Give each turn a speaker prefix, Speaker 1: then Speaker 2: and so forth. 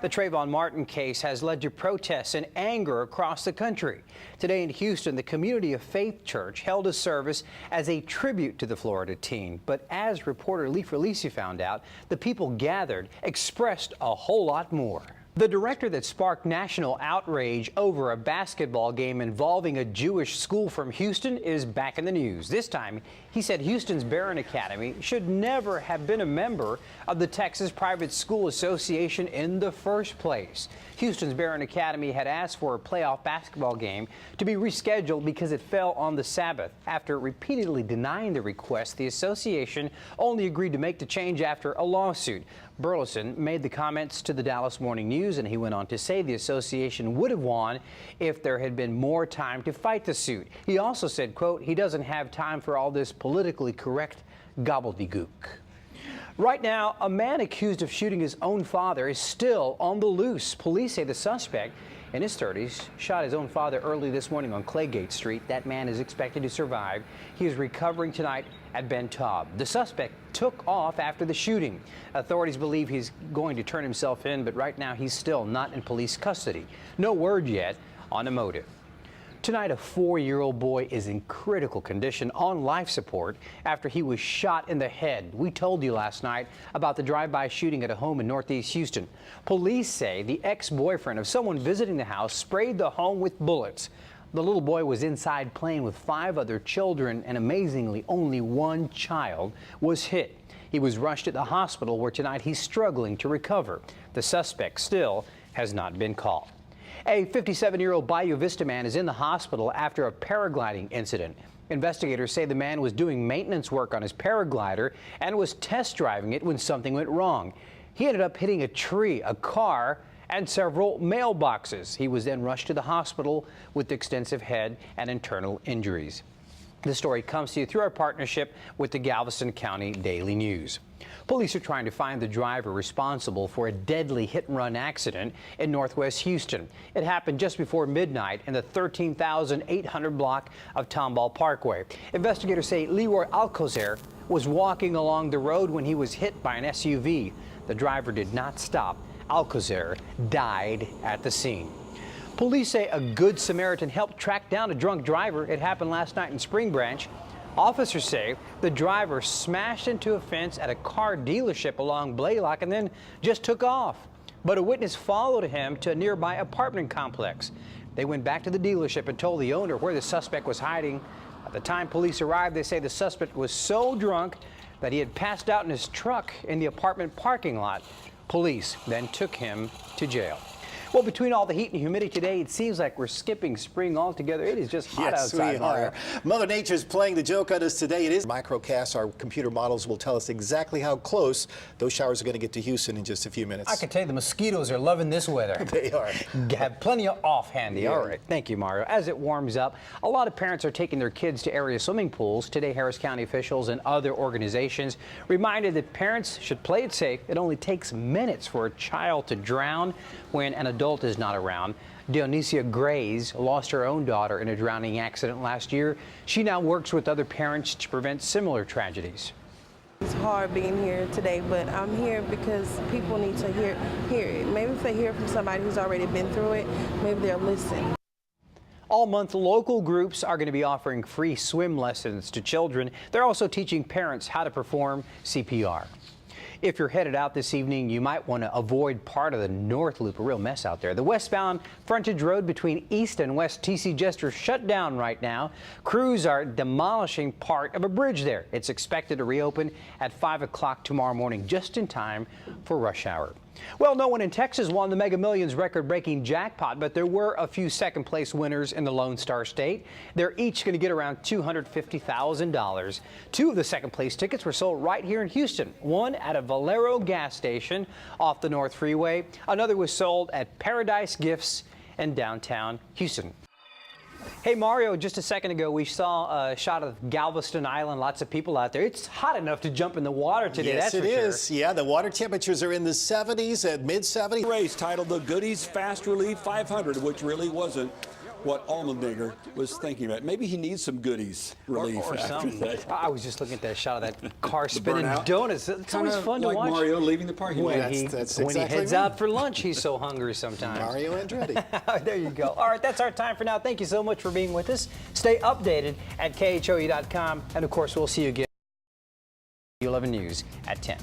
Speaker 1: The Trayvon Martin case has led to protests and anger across the country. Today in Houston, the Community of Faith Church held a service as a tribute to the Florida teen. But as reporter Lee Felici found out, the people gathered expressed a whole lot more. The director that sparked national outrage over a basketball game involving a Jewish school from Houston is back in the news. This time, he said Houston's Barron Academy should never have been a member of the Texas Private School Association in the first place. Houston's Barron Academy had asked for a playoff basketball game to be rescheduled because it fell on the Sabbath. After repeatedly denying the request, the association only agreed to make the change after a lawsuit. Burleson made the comments to the Dallas Morning News, and he went on to say the association would have won if there had been more time to fight the suit. He also said, quote, he doesn't have time for all this politically correct gobbledygook. Right now, a man accused of shooting his own father is still on the loose. Police say the suspect in his 30s shot his own father early this morning on Claygate Street. That man is expected to survive. He is recovering tonight at Ben Taub. The suspect took off after the shooting. Authorities believe he's going to turn himself in, but right now he's still not in police custody. No word yet on a motive. Tonight, a 4-year-old boy is in critical condition on life support after he was shot in the head. We told you last night about the drive-by shooting at a home in Northeast Houston. Police say the ex-boyfriend of someone visiting the house sprayed the home with bullets. The little boy was inside playing with 5 other children, and amazingly, only one child was hit. He was rushed to the hospital, where tonight he's struggling to recover. The suspect still has not been caught. A 57-year-old Bayou Vista man is in the hospital after a paragliding incident. Investigators say the man was doing maintenance work on his paraglider and was test driving it when something went wrong. He ended up hitting a tree, a car, and several mailboxes. He was then rushed to the hospital with extensive head and internal injuries. This story comes to you through our partnership with the Galveston County Daily News. Police are trying to find the driver responsible for a deadly hit-and-run accident in northwest Houston. It happened just before midnight in the 13,800 block of Tomball Parkway. Investigators say Leroy Alcocer was walking along the road when he was hit by an SUV. The driver did not stop. Alcocer died at the scene. Police say a Good Samaritan helped track down a drunk driver. It happened last night in Spring Branch. Officers say the driver smashed into a fence at a car dealership along Blaylock and then just took off. But a witness followed him to a nearby apartment complex. They went back to the dealership and told the owner where the suspect was hiding. By the time police arrived, they say the suspect was so drunk that he had passed out in his truck in the apartment parking lot. Police then took him to jail. Well, between all the heat and humidity today, it seems like we're skipping spring altogether. It is just hot outside.
Speaker 2: Yes, we are. Mother Nature's playing the joke on us today. It is microcast. Our computer models will tell us exactly how close those showers are going to get to Houston in just a few minutes.
Speaker 1: I can tell you the mosquitoes are loving this weather.
Speaker 2: They are.
Speaker 1: Have plenty of off handy.
Speaker 2: Yeah.
Speaker 1: All right. Thank you, Mario. As it warms up, a lot of parents are taking their kids to area swimming pools. Today, Harris County officials and other organizations reminded that parents should play it safe. It only takes minutes for a child to drown when an adult is not around. Dionisia Grays lost her own daughter in a drowning accident last year. She now works with other parents to prevent similar tragedies.
Speaker 3: It's hard being here today, but I'm here because people need to hear it. Maybe if they hear from somebody who's already been through it, maybe they'll listen.
Speaker 1: All month, local groups are going to be offering free swim lessons to children. They're also teaching parents how to perform CPR. If you're headed out this evening, you might want to avoid part of the North Loop, a real mess out there. The westbound frontage road between East and West TC Jester shut down right now. Crews are demolishing part of a bridge there. It's expected to reopen at 5 o'clock tomorrow morning, just in time for rush hour. Well, no one in Texas won the Mega Millions record-breaking jackpot, but there were a few second-place winners in the Lone Star State. They're each going to get around $250,000. 2 of the second-place tickets were sold right here in Houston. One at a Valero gas station off the North Freeway. Another was sold at Paradise Gifts in downtown Houston. Hey, Mario, just a second ago, we saw a shot of Galveston Island. Lots of people out there. It's hot enough to jump in the water today,
Speaker 2: yes,
Speaker 1: that's for sure.
Speaker 2: Yes, it is. Yeah, the water temperatures are in the 70s, at mid-70s.
Speaker 4: Race titled the Goodies Fast Relief 500, which really wasn't what Allmendinger was thinking about. Maybe he needs some goodies relief
Speaker 1: or
Speaker 4: after
Speaker 1: something.
Speaker 4: that.
Speaker 1: I was just looking at that shot of that car spinning
Speaker 4: burnout.
Speaker 1: donuts. It's always
Speaker 4: Kinda
Speaker 1: fun to
Speaker 4: like
Speaker 1: watch.
Speaker 4: Mario leaving the parking lot.
Speaker 1: When he
Speaker 2: exactly
Speaker 1: heads
Speaker 2: right.
Speaker 1: out for lunch, he's so hungry sometimes.
Speaker 2: Mario Andretti.
Speaker 1: There you go. All right, that's our time for now. Thank you so much for being with us. Stay updated at khou.com. And of course, we'll see you again. 11 News at 10.